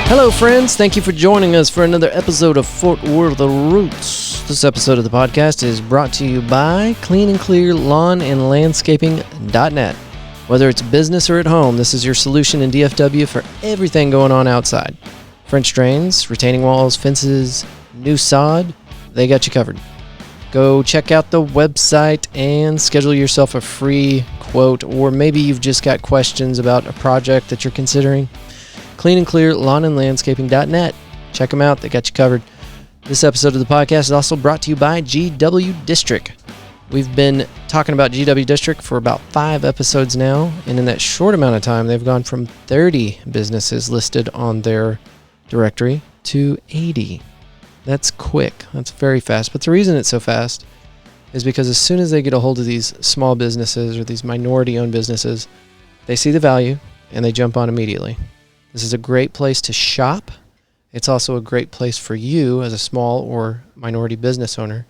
Hello, friends. Thank you for joining us for another episode of Fort Worth Roots. This episode of the podcast is brought to you by Clean and Clear Lawn and Landscaping.net. Whether it's business or at home, this is your solution in DFW for everything going on outside. French drains, retaining walls, fences, new sod, they got you covered. Go check out the website and schedule yourself a free quote, or maybe you've just got questions about a project that you're considering. Clean and Clear Lawn and Landscaping.net. Check them out. They got you covered. This episode of the podcast is also brought to you by GW District. We've been talking about GW District for about 5 episodes now, and in that short amount of time, they've gone from 30 businesses listed on their directory to 80. That's quick. That's very fast. But the reason it's so fast is because as soon as they get a hold of these small businesses or these minority-owned businesses, they see the value and they jump on immediately. This is a great place to shop. It's also a great place for you as a small or minority business owner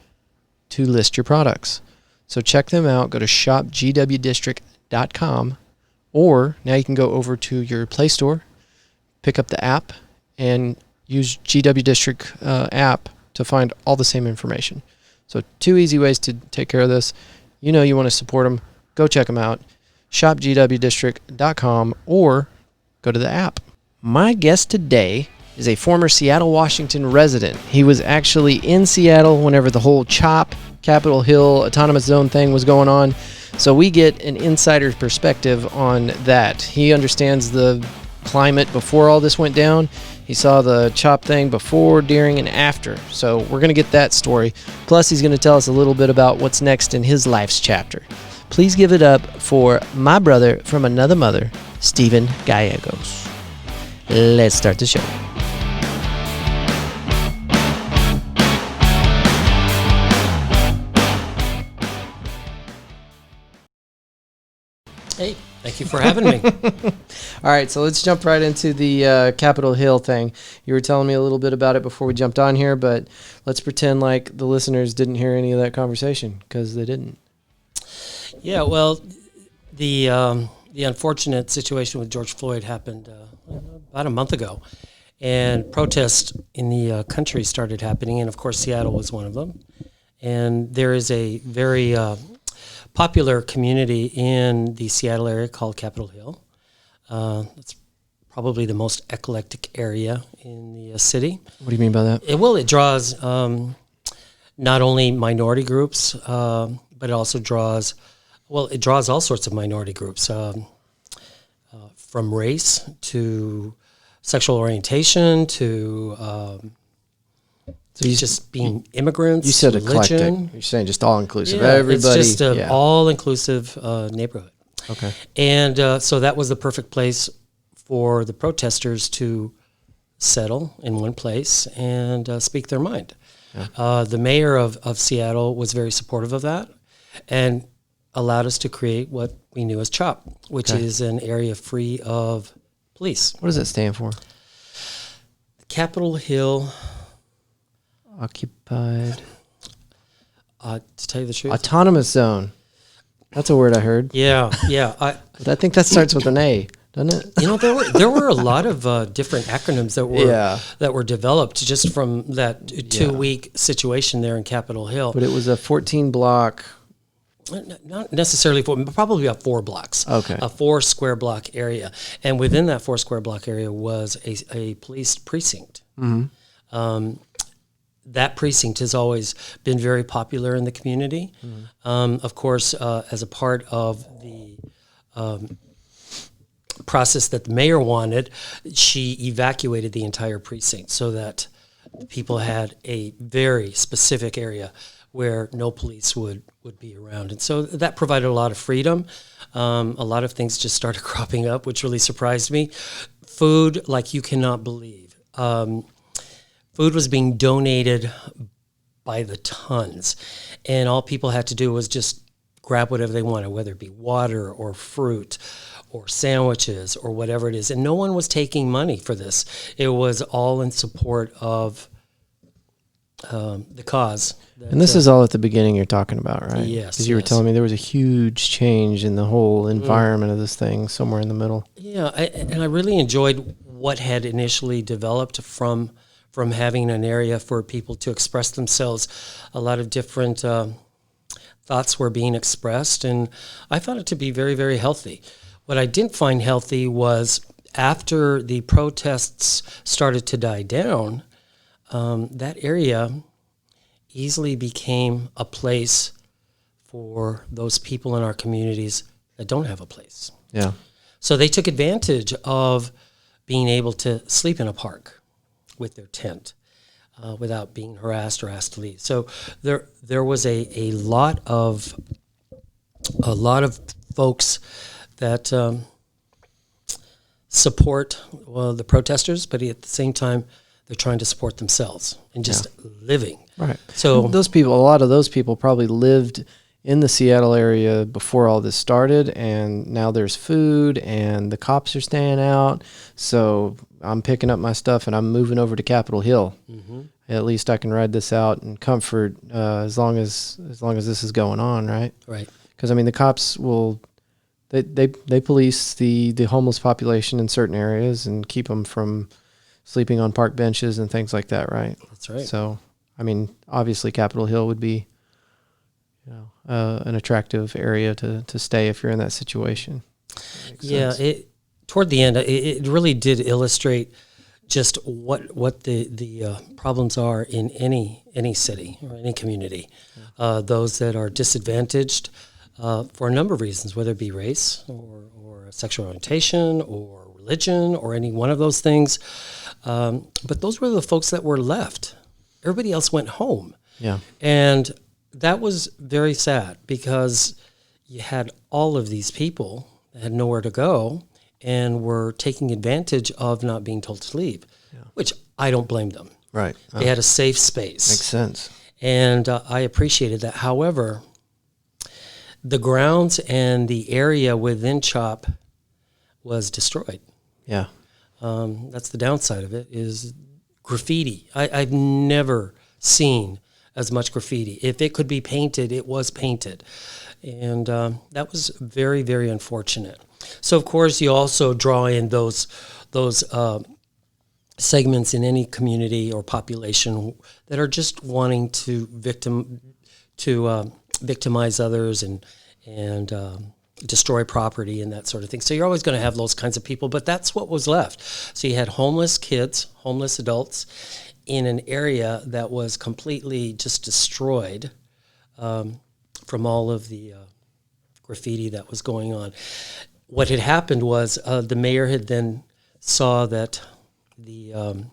to list your products. So check them out. Go to shopgwdistrict.com, or now you can go over to your Play Store, pick up the app, and use GW District app to find all the same information. So 2 easy ways to take care of this. You know you want to support them. Go check them out. shopgwdistrict.com or go to the app. My guest today is a former Seattle, Washington resident. He was actually in Seattle whenever the whole CHOP, Capitol Hill, Autonomous Zone thing was going on. So we get an insider's perspective on that. He understands the climate before all this went down. He saw the CHOP thing before, during, and after. So we're going to get that story. Plus, he's going to tell us a little bit about what's next in his life's chapter. Please give it up for my brother from another mother, Stephen Gallegos. Let's start the show. Hey, thank you for having me. All right, so let's jump right into the Capitol Hill thing. You were telling me a little bit about it before we jumped on here, but let's pretend like the listeners didn't hear any of that conversation, because they didn't. Yeah, well, the unfortunate situation with George Floyd happened about a month ago, and protests in the country started happening, and of course Seattle was one of them. And there is a very popular community in the Seattle area called Capitol Hill. It's probably the most eclectic area in the city. What do you mean by that? It draws not only minority groups, but it also draws all sorts of minority groups, from race to sexual orientation to just being immigrants. You said religion. eclectic. You're saying just all-inclusive. Yeah, Everybody. It's just an all-inclusive neighborhood. Okay. And so that was the perfect place for the protesters to settle in one place and speak their mind. Yeah. The mayor of Seattle was very supportive of that and allowed us to create what we knew as CHOP, which is an area free of police. What does that stand for? Capitol Hill Occupied. To tell you the truth, Autonomous Zone. That's a word I heard. Yeah. But I think that starts with an A, doesn't it? You know, there were a lot of different acronyms that were developed just from that 2-week situation there in Capitol Hill. But it was a 14-block. Not necessarily probably about 4 blocks. Okay. A 4 square block area. And within that 4 square block area was a police precinct. Mm-hmm. That precinct has always been very popular in the community. Mm-hmm. Of course, as a part of the process that the mayor wanted, she evacuated the entire precinct so that people had a very specific area where no police would be around. And so that provided a lot of freedom. A lot of things just started cropping up, which really surprised me. Food, like you cannot believe. Food was being donated by the tons, and all people had to do was just grab whatever they wanted, whether it be water or fruit or sandwiches or whatever it is. And no one was taking money for this. It was all in support of the cause. And this is all at the beginning you're talking about, right? Yes. Because you were telling me there was a huge change in the whole environment of this thing somewhere in the middle. Yeah, and I really enjoyed what had initially developed from having an area for people to express themselves. A lot of different thoughts were being expressed, and I found it to be very, very healthy. What I didn't find healthy was after the protests started to die down, that area easily became a place for those people in our communities that don't have a place. Yeah. So they took advantage of being able to sleep in a park with their tent without being harassed or asked to leave. So there was a lot of folks that support the protesters, but at the same time they're trying to support themselves and just living. Right. So and a lot of those people probably lived in the Seattle area before all this started, and now there's food and the cops are staying out. So I'm picking up my stuff and I'm moving over to Capitol Hill. Mm-hmm. At least I can ride this out in comfort as long as this is going on, right? Right. Because I mean, the cops will they police the homeless population in certain areas and keep them from sleeping on park benches and things like that, right? That's right. So I mean, obviously Capitol Hill would be an attractive area to stay if you're in that situation. Yeah, toward the end, it really did illustrate just what the problems are in any city or any community. Those that are disadvantaged for a number of reasons, whether it be race or sexual orientation or religion or any one of those things. But those were the folks that were left. Everybody else went home. Yeah. And that was very sad because you had all of these people that had nowhere to go and were taking advantage of not being told to leave, which I don't blame them. Right. They had a safe space. Makes sense. And I appreciated that. However, the grounds and the area within CHOP was destroyed. Yeah. That's the downside of it is graffiti. I've never seen as much graffiti. If it could be painted, it was painted. And that was very, very unfortunate. So, of course, you also draw in those segments in any community or population that are just wanting to victimize others and destroy property and that sort of thing. So you're always going to have those kinds of people, but that's what was left. So you had homeless kids, homeless adults, in an area that was completely just destroyed from all of the graffiti that was going on. What had happened was the mayor had then saw that the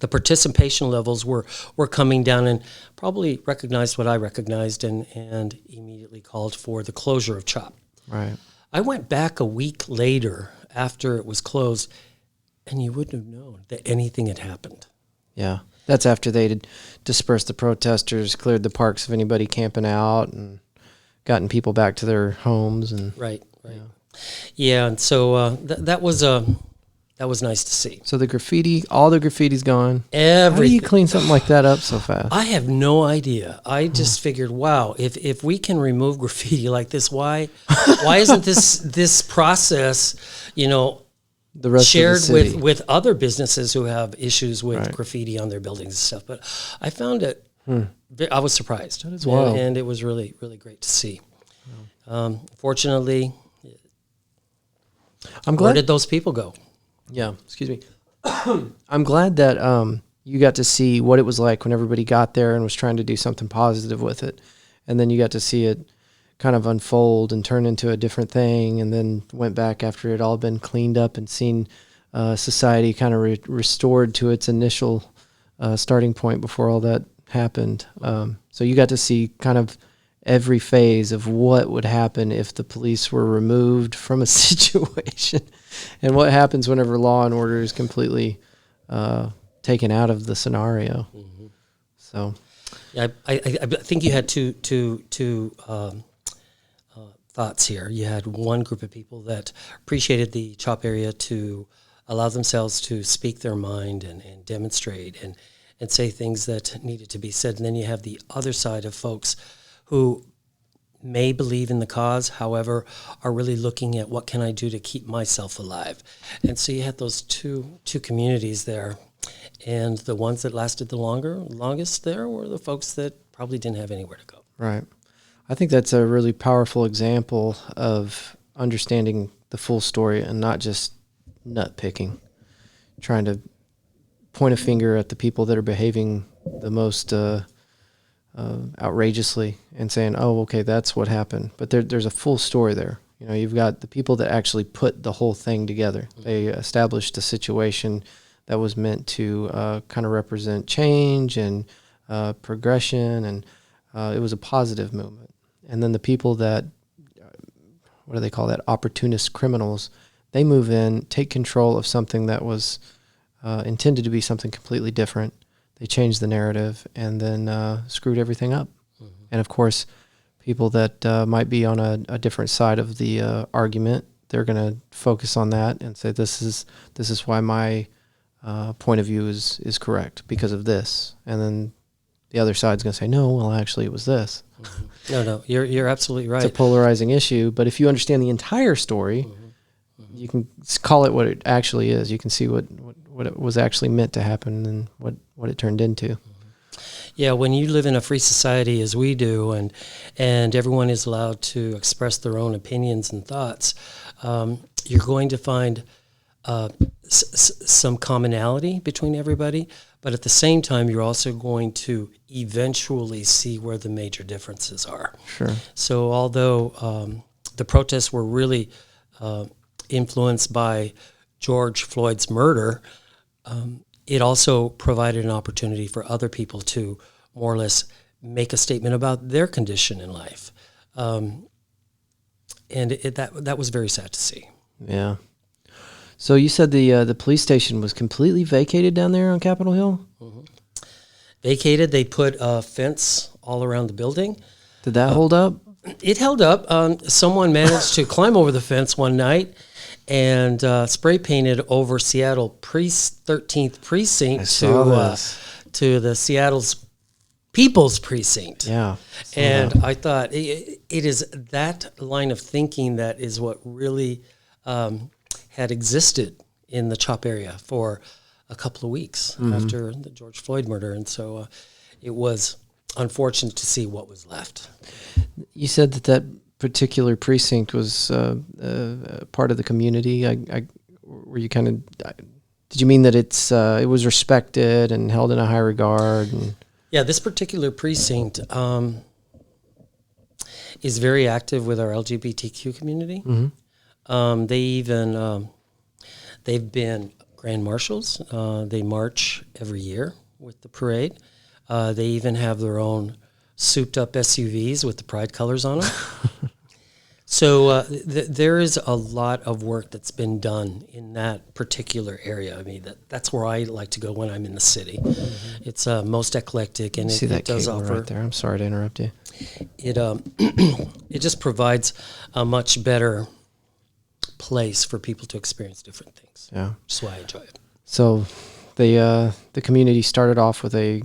participation levels were coming down and probably recognized what I recognized and immediately called for the closure of CHOP. Right. I went back a week later after it was closed, and you wouldn't have known that anything had happened. Yeah. That's after they'd dispersed the protesters, cleared the parks of anybody camping out, and gotten people back to their homes. And Right. Yeah, and so that was nice to see. So the graffiti, all the graffiti's gone. Everything. How do you clean something like that up so fast? I have no idea. I just figured, wow, if we can remove graffiti like this, why isn't this process, the rest shared of the city. with other businesses who have issues with graffiti on their buildings and stuff? But I found it. I was surprised. That is wild. And it was really, really great to see. Fortunately, I'm glad. Where did those people go? Yeah, excuse me. I'm glad that you got to see what it was like when everybody got there and was trying to do something positive with it. And then you got to see it kind of unfold and turn into a different thing, and then went back after it all been cleaned up and seen society kind of restored to its initial starting point before all that happened. So you got to see kind of every phase of what would happen if the police were removed from a situation, and what happens whenever law and order is completely taken out of the scenario. Mm-hmm. So, yeah, I think you had two thoughts here. You had one group of people that appreciated the CHOP area to allow themselves to speak their mind and demonstrate and say things that needed to be said. And then you have the other side of folks who may believe in the cause, however, are really looking at what can I do to keep myself alive. And so you had those two communities there. And the ones that lasted the longest there were the folks that probably didn't have anywhere to go. Right. I think that's a really powerful example of understanding the full story and not just nut picking, trying to point a finger at the people that are behaving the most outrageously and saying, oh, okay, that's what happened. But there's a full story there. You know, you've got the people that actually put the whole thing together. They established a situation that was meant to kind of represent change and progression, and it was a positive movement. And then the people that, what do they call that, opportunist criminals, they move in, take control of something that was intended to be something completely different. They changed the narrative and then screwed everything up. Mm-hmm. And of course, people that might be on a different side of the argument, they're going to focus on that and say, this is why my point of view is correct because of this. And then the other side's going to say, no, well, actually it was this. Mm-hmm. No, you're absolutely right. It's a polarizing issue, but if you understand the entire story, mm-hmm. you can call it what it actually is. You can see what it was actually meant to happen and what it turned into. Mm-hmm. Yeah, when you live in a free society as we do, and everyone is allowed to express their own opinions and thoughts, you're going to find some commonality between everybody, but at the same time, you're also going to eventually see where the major differences are. Sure. So although the protests were really influenced by George Floyd's murder, it also provided an opportunity for other people to more or less make a statement about their condition in life. And that was very sad to see. Yeah. So you said the police station was completely vacated down there on Capitol Hill? Mm-hmm. Vacated. They put a fence all around the building. Did that hold up? It held up. Someone managed to climb over the fence one night and spray painted over Seattle 13th Precinct to the Seattle's People's Precinct. Yeah. And I thought it is that line of thinking that is what really had existed in the CHOP area for a couple of weeks after the George Floyd murder. And so it was unfortunate to see what was left. You said that particular precinct was part of the community. Were you kind of, did you mean that it was respected and held in a high regard? Yeah, this particular precinct is very active with our LGBTQ community. Mm-hmm. They've been grand marshals. They march every year with the parade. They even have their own souped-up SUVs with the pride colors on them. So there is a lot of work that's been done in that particular area. I mean, that's where I like to go when I'm in the city. Mm-hmm. It's most eclectic, and it does offer. Right there. I'm sorry to interrupt you. It just provides a much better place for people to experience different things. Yeah, that's why I enjoy it. So, the community started off with a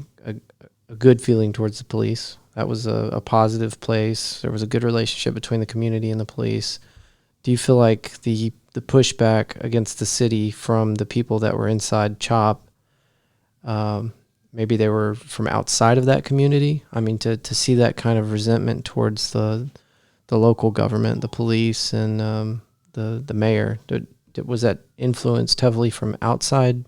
good feeling towards the police. That was a positive place. There was a good relationship between the community and the police. Do you feel like the pushback against the city from the people that were inside CHOP, maybe they were from outside of that community? I mean, to see that kind of resentment towards the local government, the police, and the mayor, was that influenced heavily from outside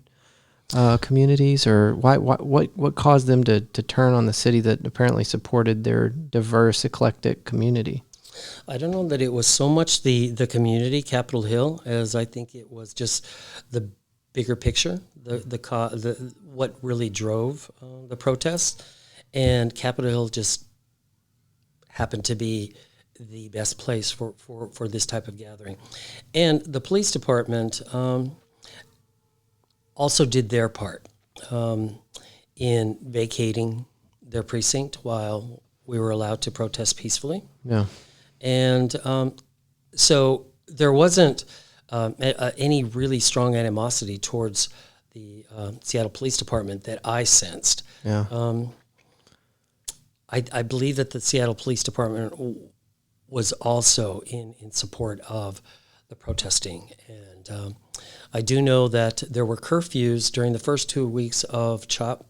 communities, or what caused them to turn on the city that apparently supported their diverse, eclectic community? I don't know that it was so much the community, Capitol Hill, as I think it was just the bigger picture, the what really drove the protests, and Capitol Hill just happened to be the best place for this type of gathering. And the police department also did their part in vacating their precinct while we were allowed to protest peacefully. Yeah. And so there wasn't any really strong animosity towards the Seattle Police Department that I sensed. Yeah. I believe that the Seattle Police Department was also in support of the protesting. And I do know that there were curfews during the first 2 weeks of CHOP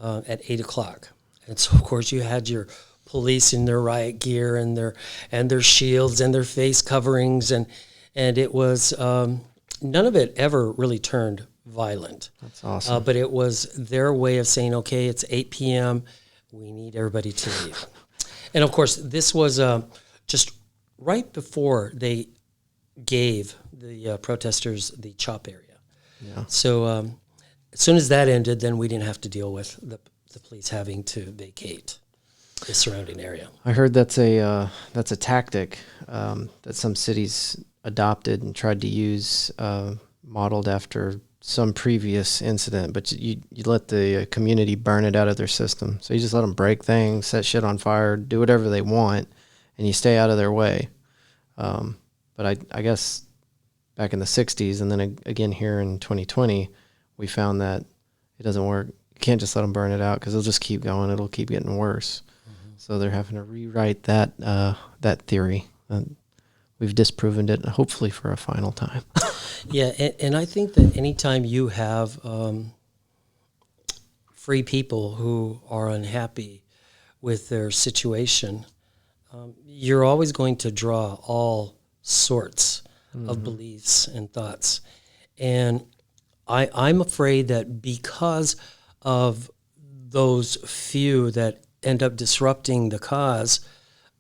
at 8 o'clock. And so, of course, you had your police in their riot gear and their shields and their face coverings, and it was none of it ever really turned violent. That's awesome. But it was their way of saying, okay, it's 8 p.m., we need everybody to leave. And of course, this was just right before they gave the protesters the CHOP area. Yeah. So as soon as that ended, then we didn't have to deal with the police having to vacate the surrounding area. I heard that's a tactic that some cities adopted and tried to use, modeled after some previous incident, but you let the community burn it out of their system. So you just let them break things, set shit on fire, do whatever they want, and you stay out of their way. But I guess back in the 60s and then again here in 2020, we found that it doesn't work. You can't just let them burn it out because it'll just keep going. It'll keep getting worse. Mm-hmm. So they're having to rewrite that theory. We've disproven it, hopefully for a final time. Yeah, and I think that anytime you have free people who are unhappy with their situation, you're always going to draw all sorts of beliefs and thoughts. And I'm afraid that because of those few that end up disrupting the cause,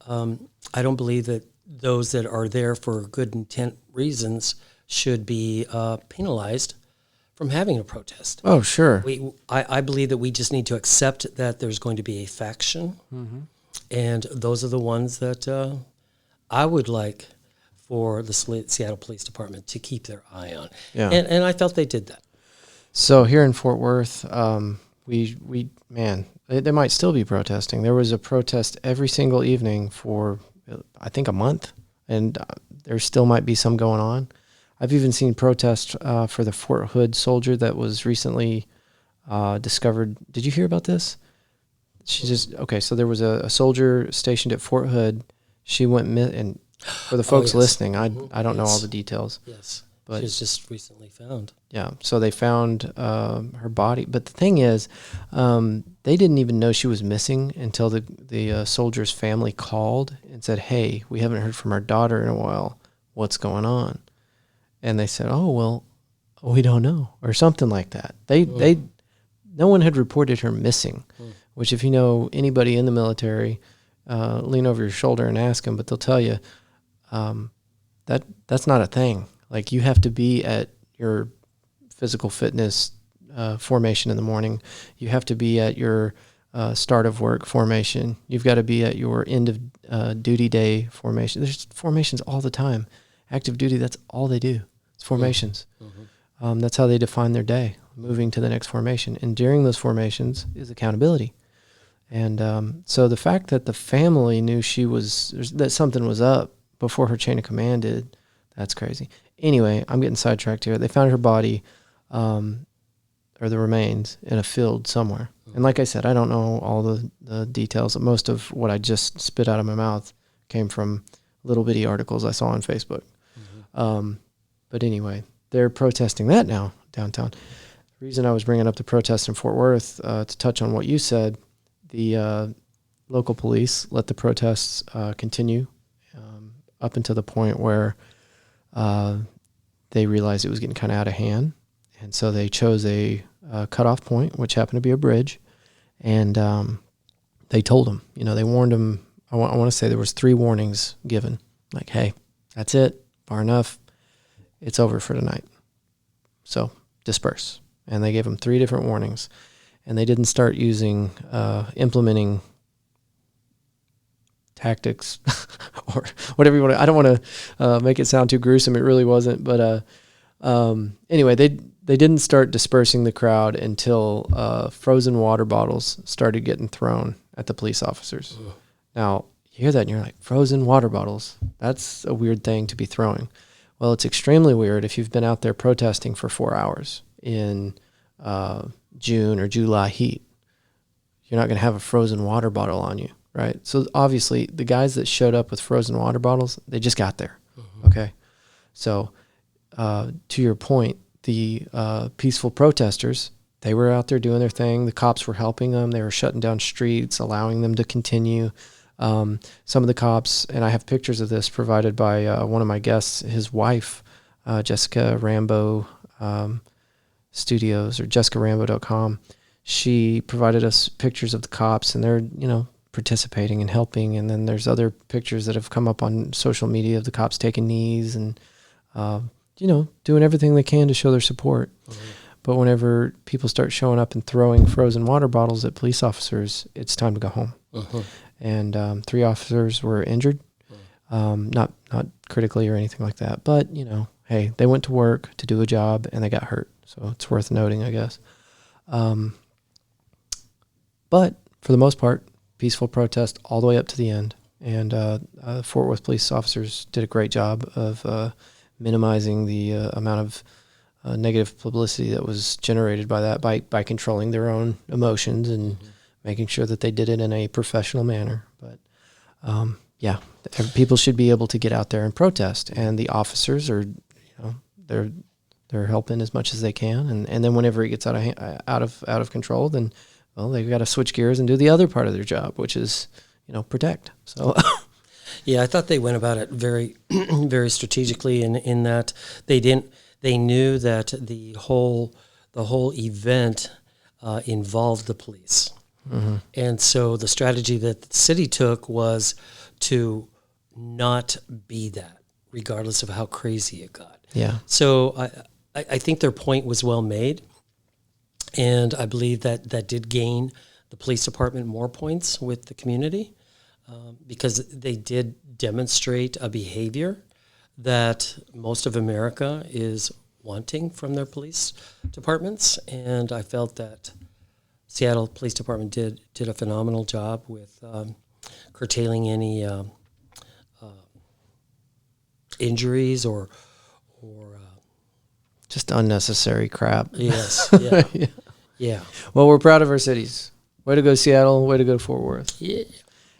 I don't believe that those that are there for good intent reasons should be penalized from having a protest. Oh, sure. I believe that we just need to accept that there's going to be a faction, and those are the ones that I would like for the Seattle Police Department to keep their eye on. Yeah. And I felt they did that. So here in Fort Worth, they might still be protesting. There was a protest every single evening for, I think, a month, and there still might be some going on. I've even seen protests for the Fort Hood soldier that was recently discovered. Did you hear about this? So there was a soldier stationed at Fort Hood. She went, and for the folks listening, I don't know all the details. Yes, but she was just recently found. Yeah, so they found her body. But the thing is, they didn't even know she was missing until the soldier's family called and said, "Hey, we haven't heard from our daughter in a while. What's going on?" And they said, "Oh, well, we don't know," or something like that. No one had reported her missing, which if you know anybody in the military, lean over your shoulder and ask them, but they'll tell you that's not a thing. Like, you have to be at your physical fitness formation in the morning. You have to be at your start of work formation. You've got to be at your end of duty day formation. There's formations all the time. Active duty, that's all they do. It's formations. Mm-hmm. That's how they define their day, moving to the next formation. And during those formations is accountability. And so the fact that the family knew that something was up before her chain of command did, that's crazy. Anyway, I'm getting sidetracked here. They found her body, or the remains, in a field somewhere. Mm-hmm. And like I said, I don't know all the details. Most of what I just spit out of my mouth came from little bitty articles I saw on Facebook. Mm-hmm. But anyway, they're protesting that now downtown. The reason I was bringing up the protest in Fort Worth, to touch on what you said, the local police let the protests continue up until the point where they realized it was getting kind of out of hand. And so they chose a cutoff point, which happened to be a bridge. And they told them, they warned them. I want to say there was 3 warnings given. Like, hey, that's it. Far enough. It's over for tonight. So disperse. And they gave them 3 different warnings. And they didn't start implementing tactics or whatever you want to. I don't want to make it sound too gruesome. It really wasn't. But anyway, they didn't start dispersing the crowd until frozen water bottles started getting thrown at the police officers. Ugh. Now, you hear that and you're like, frozen water bottles? That's a weird thing to be throwing. Well, it's extremely weird if you've been out there protesting for 4 hours in June or July heat. You're not going to have a frozen water bottle on you. right? So obviously the guys that showed up with frozen water bottles, they just got there. Okay. So to your point, the peaceful protesters, they were out there doing their thing. The cops were helping them. They were shutting down streets, allowing them to continue. Some of the cops, and I have pictures of this provided by one of my guests, his wife, Jessica Rambo Studios, or jessicarambo.com. She provided us pictures of the cops, and they're, participating and helping. And then there's other pictures that have come up on social media of the cops taking knees and, doing everything they can to show their support. But whenever people start showing up and throwing frozen water bottles at police officers, it's time to go home. And 3 officers were injured, not critically or anything like that. But, hey, they went to work to do a job and they got hurt. So it's worth noting, I guess. But for the most part, peaceful protest all the way up to the end. And Fort Worth police officers did a great job of minimizing the amount of negative publicity that was generated by that by controlling their own emotions and making sure that they did it in a professional manner. But people should be able to get out there and protest, and the officers are, they're helping as much as they can. And then whenever it gets out of control, then they've got to switch gears and do the other part of their job, which is protect. So. Yeah, I thought they went about it very, very strategically in that they knew that the whole event involved the police. And so the strategy that the city took was to not be that, regardless of how crazy it got. Yeah. So I think their point was well made, and I believe that did gain the police department more points with the community. Because they did demonstrate a behavior that most of America is wanting from their police departments. And I felt that Seattle Police Department did a phenomenal job with curtailing any injuries or just unnecessary crap. Yes. Yeah. Yeah. Well, we're proud of our cities. Way to go, Seattle. Way to go, Fort Worth. Yeah.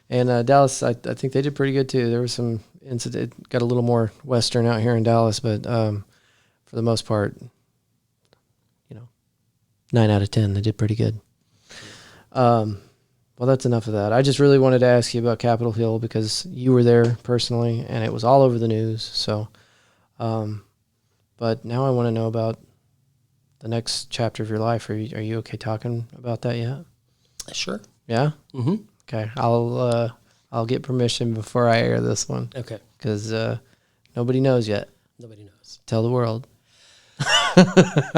And Dallas, I think they did pretty good too. There was some incident, it got a little more Western out here in Dallas, but for the most part, 9 out of 10, they did pretty good. Well, that's enough of that. I just really wanted to ask you about Capitol Hill because you were there personally, and it was all over the news. So, but now I want to know about the next chapter of your life. Are you okay talking about that yet? Sure. Yeah. Mm-hmm. Okay, I'll get permission before I air this one. Okay. Because nobody knows yet. Nobody knows. Tell the world.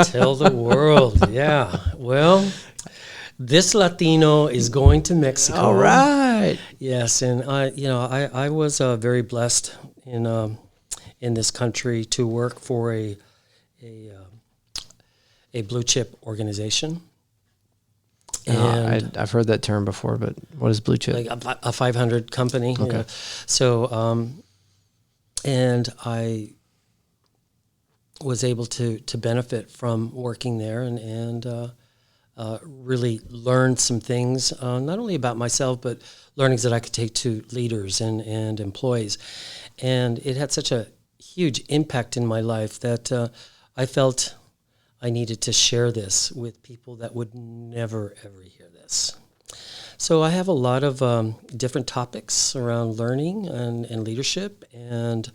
Tell the world. Yeah. Well, this Latino is going to Mexico. All right. Yes, and I was very blessed in this country to work for a blue chip organization. And I've heard that term before, but what is blue chip? Like a 500 company. Okay. So, and I was able to benefit from working there and really learn some things, not only about myself, but learnings that I could take to leaders and employees. And it had such a huge impact in my life that I felt I needed to share this with people that would never, ever hear this. So I have a lot of different topics around learning and leadership and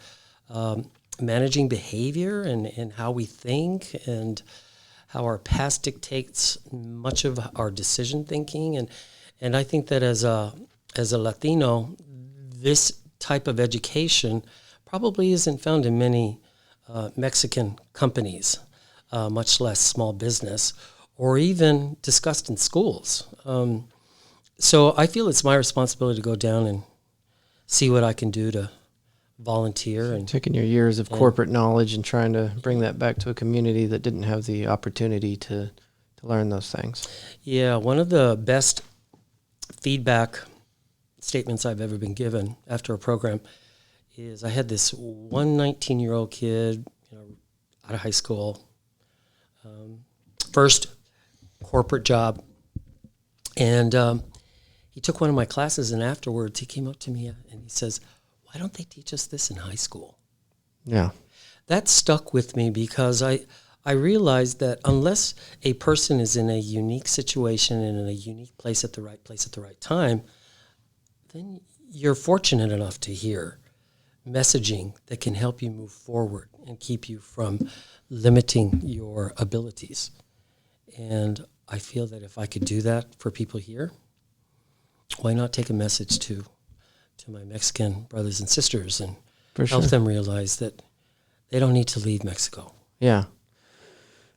managing behavior and how we think and how our past dictates much of our decision thinking. And I think that as a Latino, this type of education probably isn't found in many Mexican companies. Much less small business, or even discussed in schools. So I feel it's my responsibility to go down and see what I can do to volunteer. And taking your years of corporate knowledge and trying to bring that back to a community that didn't have the opportunity to learn those things. Yeah, one of the best feedback statements I've ever been given after a program is I had this one 19-year-old kid, out of high school, first corporate job, and he took one of my classes, and afterwards he came up to me and he says, "Why don't they teach us this in high school?" Yeah. That stuck with me because I realized that unless a person is in a unique situation and in a unique place at the right time, then you're fortunate enough to hear messaging that can help you move forward and keep you from limiting your abilities. And I feel that if I could do that for people here, why not take a message to my Mexican brothers and sisters and help them realize that they don't need to leave Mexico. Yeah,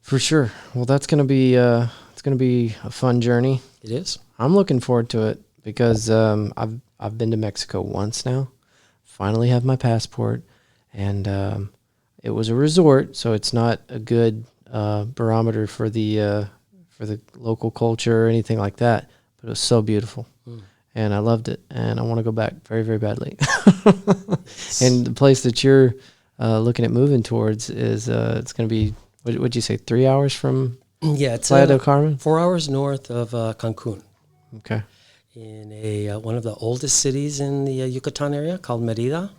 for sure. Well, that's going to be it's going to be a fun journey. It is. I'm looking forward to it because I've been to Mexico once now. Finally have my passport, and it was a resort, so it's not a good barometer for the local culture or anything like that. But it was so beautiful, and I loved it, and I want to go back very, very badly. And the place that you're looking at moving towards is it's going to be, what'd you say, 3 hours from it's Playa del Carmen? 4 hours north of Cancun. Okay. In one of the oldest cities in the Yucatan area called Mérida,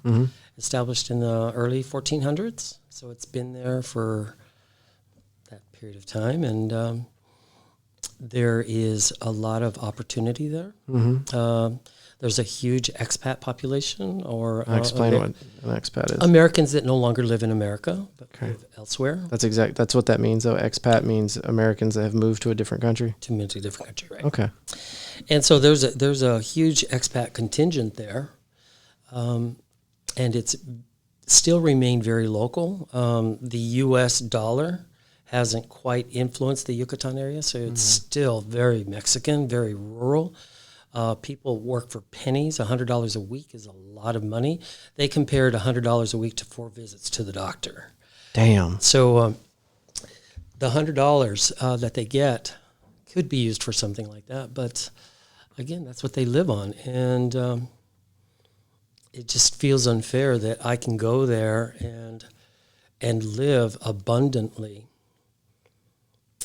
established in the early 1400s. So it's been there for that period of time, and there is a lot of opportunity there. There's a huge expat population, or Explain what an expat is. Americans that no longer live in America but live elsewhere. That's what that means, though. Expat means Americans that have moved to a different country. To move to a different country, right? Okay. And so there's a huge expat contingent there, and it's still remained very local. The U.S. dollar hasn't quite influenced the Yucatan area, so it's still very Mexican, very rural. People work for pennies. $100 a week is a lot of money. They compared $100 a week to 4 visits to the doctor. Damn. So the $100 that they get could be used for something like that, but again, that's what they live on, and it just feels unfair that I can go there and live abundantly.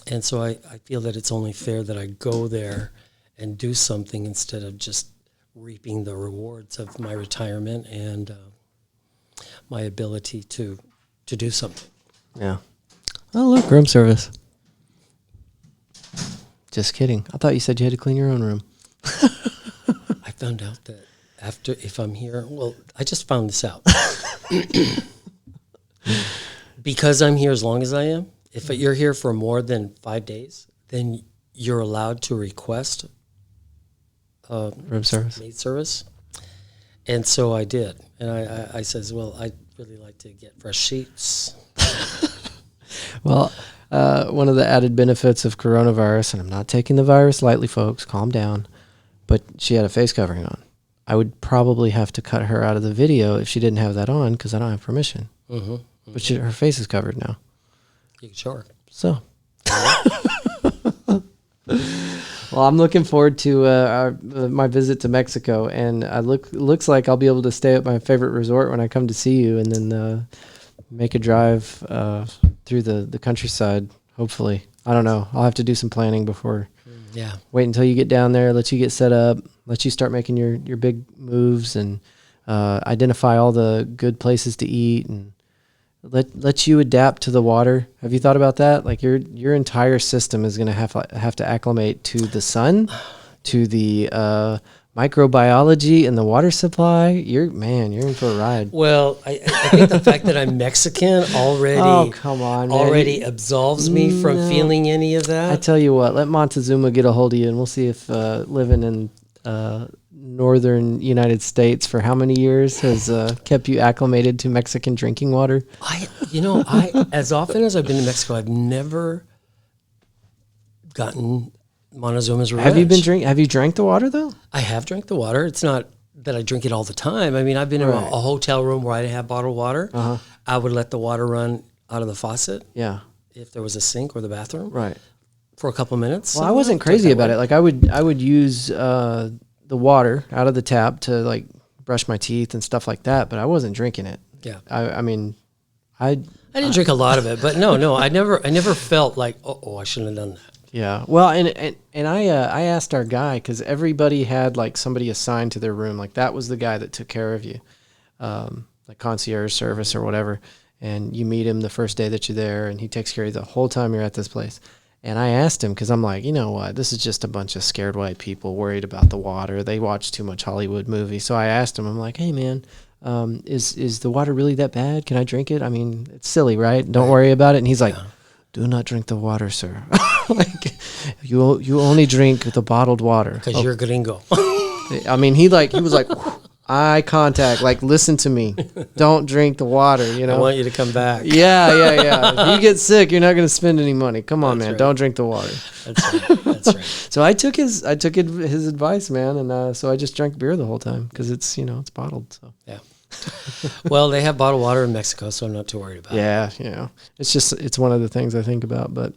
And so I feel that it's only fair that I go there and do something instead of just reaping the rewards of my retirement and my ability to do something. Yeah. Oh, look, room service. Just kidding. I thought you said you had to clean your own room. I found out that if I'm here, well, I just found this out. Because I'm here as long as I am, if you're here for more than 5 days, then you're allowed to request room service. maid service. And so I did. And I says, well, I'd really like to get fresh sheets. Well, one of the added benefits of coronavirus, and I'm not taking the virus lightly, folks, calm down, but she had a face covering on. I would probably have to cut her out of the video if she didn't have that on because I don't have permission. But her face is covered now. You can show her. So. Well, I'm looking forward to my visit to Mexico, and looks like I'll be able to stay at my favorite resort when I come to see you, and then make a drive through the countryside, hopefully. I don't know. I'll have to do some planning before. Yeah. Wait until you get down there, let you get set up, let you start making your big moves, and identify all the good places to eat, and let you adapt to the water. Have you thought about that? Like your entire system is going to have to acclimate to the sun, to the microbiology and the water supply. You're in for a ride. Well, I think the fact that I'm Mexican already Oh, come on, man. already absolves me from feeling any of that. I tell you what, let Montezuma get a hold of you, and we'll see if living in northern United States for how many years has kept you acclimated to Mexican drinking water. I as often as I've been to Mexico, I've never gotten Montezuma's Revenge. Have you drank the water though? I have drank the water. It's not that I drink it all the time. I mean, I've been in a hotel room where I have bottled water. I would let the water run out of the faucet. Yeah. If there was a sink or the bathroom. Right. For a couple minutes. Well, I wasn't crazy about it. Like I would use the water out of the tap to like brush my teeth and stuff like that, but I wasn't drinking it. Yeah. I mean, I didn't drink a lot of it, but no, I never felt like, I shouldn't have done that. Yeah. Well, and I asked our guy, because everybody had like somebody assigned to their room. Like that was the guy that took care of you, like concierge service or whatever. And you meet him the first day that you're there, and he takes care of you the whole time you're at this place. And I asked him, because I'm like, you know what? This is just a bunch of scared white people worried about the water. They watch too much Hollywood movie. So I asked him, I'm like, hey, man, is the water really that bad? Can I drink it? I mean, it's silly, right? Don't worry about it. And he's like, do not drink the water, sir. Like, you only drink the bottled water. Because you're gringo. I mean, he was like, eye contact, like, listen to me. Don't drink the water, you know? I want you to come back. Yeah. If you get sick, you're not going to spend any money. Come on, man. Right. Don't drink the water. That's right. So I took his advice, man. And so I just drank beer the whole time because it's, it's bottled. So Yeah. Well, they have bottled water in Mexico, so I'm not too worried about it. Yeah. It's one of the things I think about. But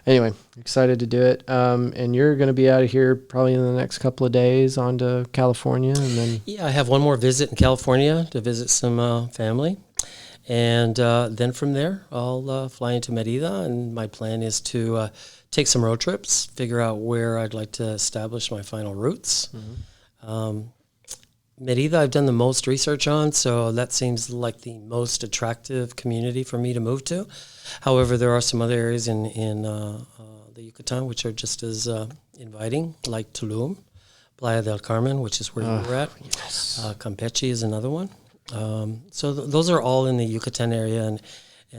anyway, excited to do it. And you're going to be out of here probably in the next couple of days on to California. And then I have one more visit in California to visit some family. And then from there, I'll fly into Merida. And my plan is to take some road trips, figure out where I'd like to establish my final roots. Mm-hmm. Merida, I've done the most research on, so that seems like the most attractive community for me to move to. However, there are some other areas in the Yucatan which are just as inviting, like Tulum, Playa del Carmen, which is where you were at. Yes. Campeche is another one. So those are all in the Yucatan area, and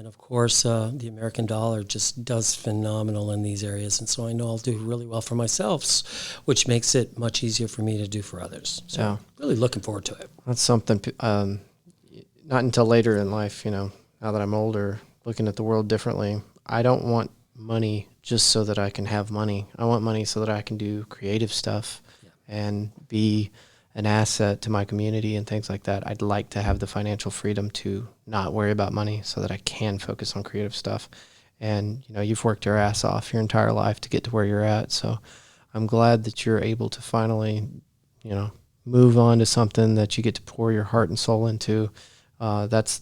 of course, the American dollar just does phenomenal in these areas, and so I know I'll do really well for myself, which makes it much easier for me to do for others. So really looking forward to it. That's something, not until later in life, now that I'm older, looking at the world differently. I don't want money just so that I can have money. I want money so that I can do creative stuff and be an asset to my community and things like that. I'd like to have the financial freedom to not worry about money so that I can focus on creative stuff. And, you've worked your ass off your entire life to get to where you're at. So I'm glad that you're able to finally, move on to something that you get to pour your heart and soul into. That's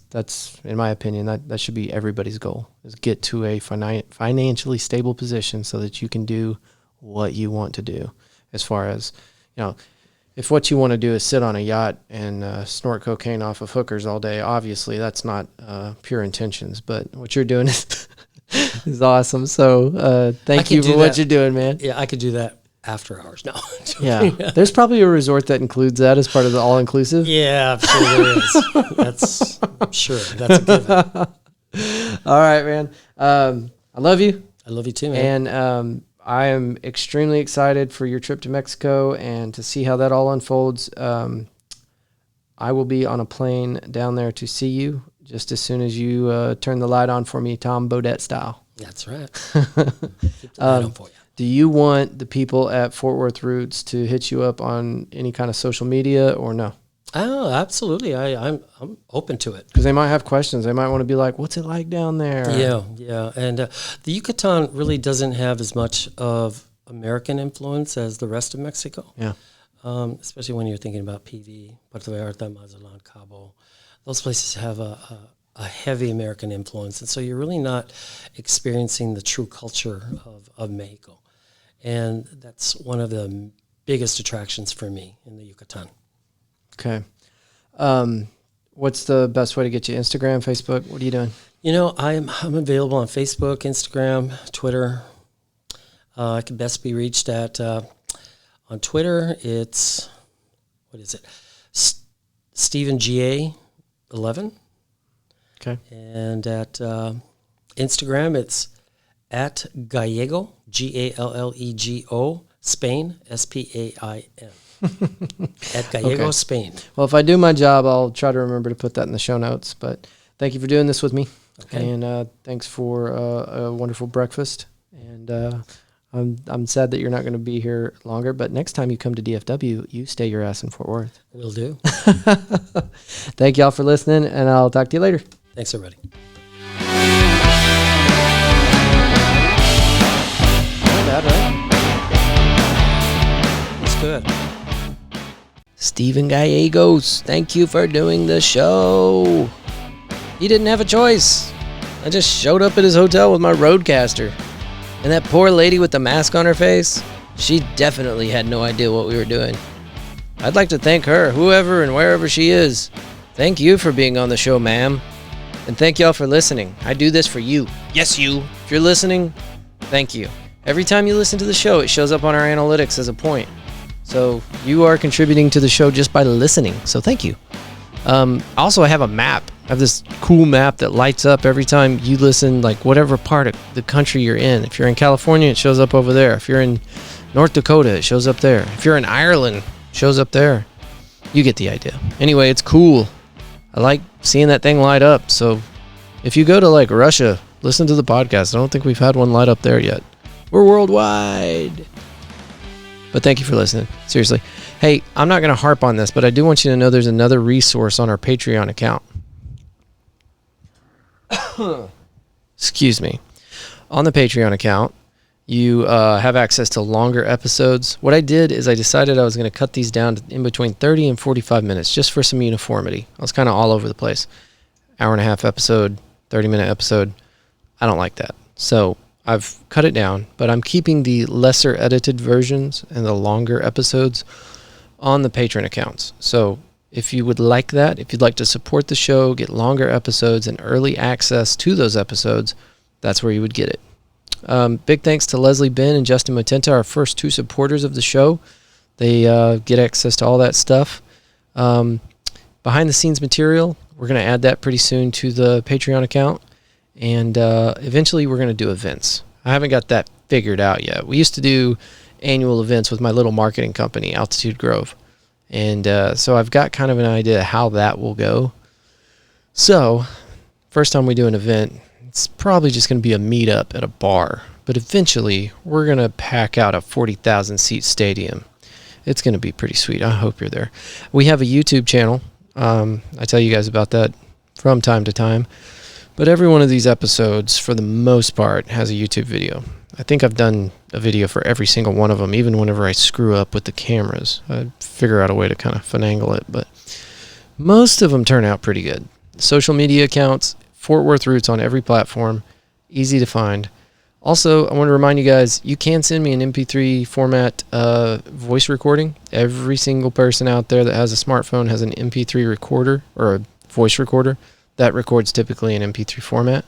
in my opinion, that should be everybody's goal, is get to a financially stable position so that you can do what you want to do. As far as, if what you want to do is sit on a yacht and snort cocaine off of hookers all day, obviously that's not pure intentions. But what you're doing is awesome. So thank you for what you're doing, man. Yeah, I could do that after hours. No. Yeah. There's probably a resort that includes that as part of the all-inclusive. Yeah, I'm sure there is. That's a given. All right, man. I love you. I love you too, man. And I am extremely excited for your trip to Mexico and to see how that all unfolds. I will be on a plane down there to see you just as soon as you turn the light on for me, Tom Bodette style. That's right. Keep the light on for you. Do you want the people at Fort Worth Roots to hit you up on any kind of social media or no? Oh, absolutely. I'm open to it. Because they might have questions. They might want to be like, what's it like down there? Yeah. And the Yucatan really doesn't have as much of American influence as the rest of Mexico. Yeah. Especially when you're thinking about PV, Puerto Vallarta, Mazatlan, Cabo. Those places have a heavy American influence. And so you're really not experiencing the true culture of Mexico. And that's one of the biggest attractions for me in the Yucatan. Okay. What's the best way to get you? Instagram, Facebook? What are you doing? I'm available on Facebook, Instagram, Twitter. I can best be reached at on Twitter. It's Stephen GA 11. Okay. And at Instagram, it's at Gallego, Gallego, Spain, Spain. At Gallegos, Spain. Well, if I do my job, I'll try to remember to put that in the show notes. But thank you for doing this with me. Okay. And thanks for a wonderful breakfast. And I'm sad that you're not going to be here longer. But next time you come to DFW, you stay your ass in Fort Worth. Will do. Thank y'all for listening, and I'll talk to you later. Thanks, everybody. Not bad, right? That's good. Stephen Gallegos, thank you for doing the show. He didn't have a choice. I just showed up at his hotel with my Roadcaster. And that poor lady with the mask on her face, she definitely had no idea what we were doing. I'd like to thank her, whoever and wherever she is. Thank you for being on the show, ma'am. And thank y'all for listening. I do this for you. Yes, you. If you're listening, thank you. Every time you listen to the show, it shows up on our analytics as a point. So you are contributing to the show just by listening. So thank you. Also, I have a map. I have this cool map that lights up every time you listen, like whatever part of the country you're in. If you're in California, it shows up over there. If you're in North Dakota, it shows up there. If you're in Ireland, it shows up there. You get the idea. Anyway, it's cool. I like seeing that thing light up. So if you go to like Russia, listen to the podcast. I don't think we've had one light up there yet. We're worldwide. But thank you for listening. Seriously. Hey, I'm not going to harp on this, but I do want you to know there's another resource on our Patreon account. Excuse me. On the Patreon account, you have access to longer episodes. What I did is I decided I was going to cut these down to in between 30 and 45 minutes just for some uniformity. I was kind of all over the place. Hour and a half episode, 30-minute episode. I don't like that. So I've cut it down, but I'm keeping the lesser edited versions and the longer episodes on the Patreon accounts. So if you would like that, if you'd like to support the show, get longer episodes and early access to those episodes, that's where you would get it. Big thanks to Leslie Ben and Justin Motenta, our first two supporters of the show. They get access to all that stuff. Behind the scenes material, we're going to add that pretty soon to the Patreon account. And eventually we're going to do events. I haven't got that figured out yet. We used to do annual events with my little marketing company, Altitude Grove. And so I've got kind of an idea how that will go. So first time we do an event, it's probably just going to be a meetup at a bar. But eventually we're going to pack out a 40,000 seat stadium. It's going to be pretty sweet. I hope you're there. We have a YouTube channel. I tell you guys about that from time to time. But every one of these episodes, for the most part, has a YouTube video. I think I've done a video for every single one of them, even whenever I screw up with the cameras. I figure out a way to kind of finagle it, but most of them turn out pretty good. Social media accounts, Fort Worth Roots on every platform, easy to find. Also, I want to remind you guys, you can send me an MP3 format voice recording. Every single person out there that has a smartphone has an MP3 recorder or a voice recorder that records typically in MP3 format.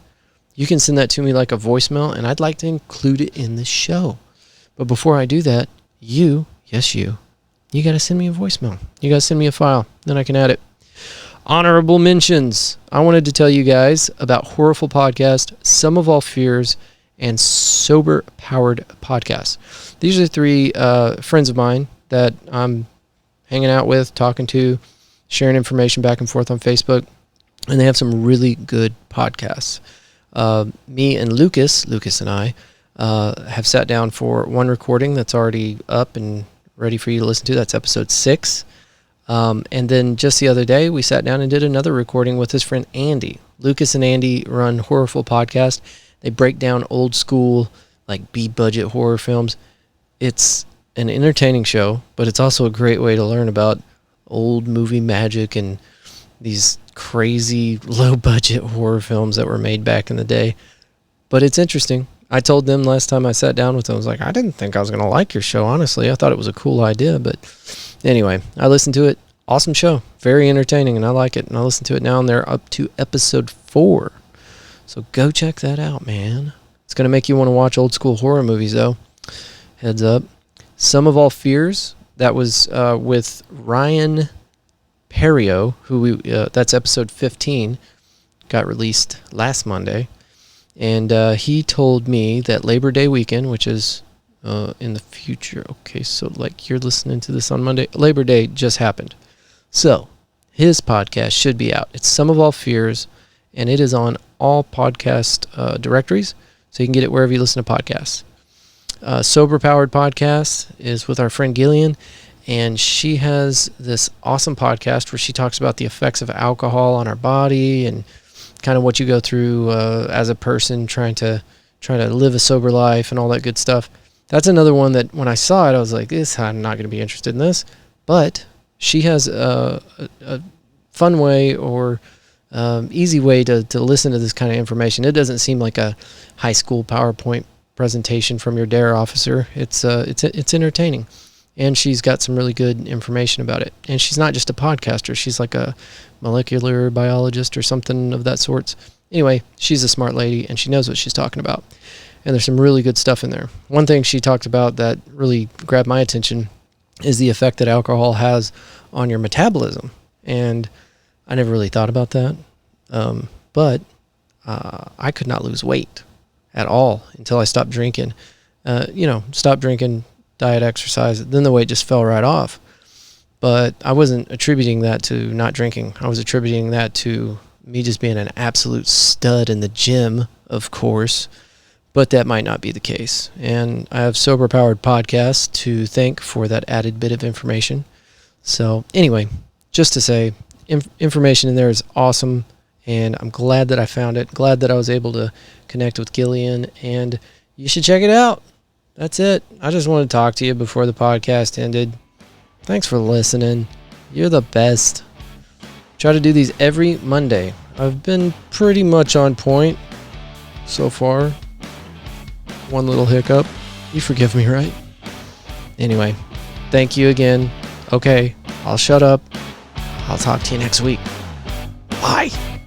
You can send that to me like a voicemail, and I'd like to include it in the show. But before I do that, you got to send me a voicemail. You got to send me a file. Then I can add it. Honorable mentions. I wanted to tell you guys about Horrorful Podcast, Some of All Fears, and Sober Powered Podcast. These are three friends of mine that I'm hanging out with, talking to, sharing information back and forth on Facebook. And they have some really good podcasts. Me and Lucas and I, have sat down for one recording that's already up and ready for you to listen to. That's episode 6. And then just the other day, we sat down and did another recording with his friend Andy. Lucas and Andy run Horrorful Podcast. They break down old school, like B-budget horror films. It's an entertaining show, but it's also a great way to learn about old movie magic and these crazy low-budget horror films that were made back in the day. But it's interesting. I told them last time I sat down with them, I was like, I didn't think I was going to like your show, honestly. I thought it was a cool idea. But anyway, I listened to it. Awesome show. Very entertaining, and I like it. And I listen to it now, and they're up to episode 4. So go check that out, man. It's going to make you want to watch old-school horror movies, though. Heads up. Some of All Fears. That was with Ryan Perio, who that's episode 15, got released last Monday. And he told me that Labor Day weekend, which is in the future. Okay, so like you're listening to this on Monday. Labor Day just happened. So his podcast should be out. It's Some of All Fears, and it is on all podcast directories. So you can get it wherever you listen to podcasts. Sober Powered Podcast is with our friend Gillian. And she has this awesome podcast where she talks about the effects of alcohol on our body and kind of what you go through as a person trying to live a sober life and all that good stuff. That's another one that when I saw it, I was like, I'm not going to be interested in this. But she has a fun way or easy way to listen to this kind of information. It doesn't seem like a high school PowerPoint presentation from your DARE officer. It's entertaining, and she's got some really good information about it. And she's not just a podcaster; she's like a molecular biologist or something of that sort. Anyway, she's a smart lady, and she knows what she's talking about. And there's some really good stuff in there. One thing she talked about that really grabbed my attention is the effect that alcohol has on your metabolism. And I never really thought about that. But I could not lose weight at all until I stopped drinking. Stopped drinking, diet, exercise. Then the weight just fell right off. But I wasn't attributing that to not drinking. I was attributing that to me just being an absolute stud in the gym, of course. But that might not be the case. And I have Sober Powered Podcasts to thank for that added bit of information. So anyway, just to say, information in there is awesome. And I'm glad that I found it. Glad that I was able to connect with Gillian. And you should check it out. That's it. I just wanted to talk to you before the podcast ended. Thanks for listening. You're the best. Try to do these every Monday. I've been pretty much on point so far. One little hiccup. You forgive me, right? Anyway, thank you again. Okay, I'll shut up. I'll talk to you next week. Bye.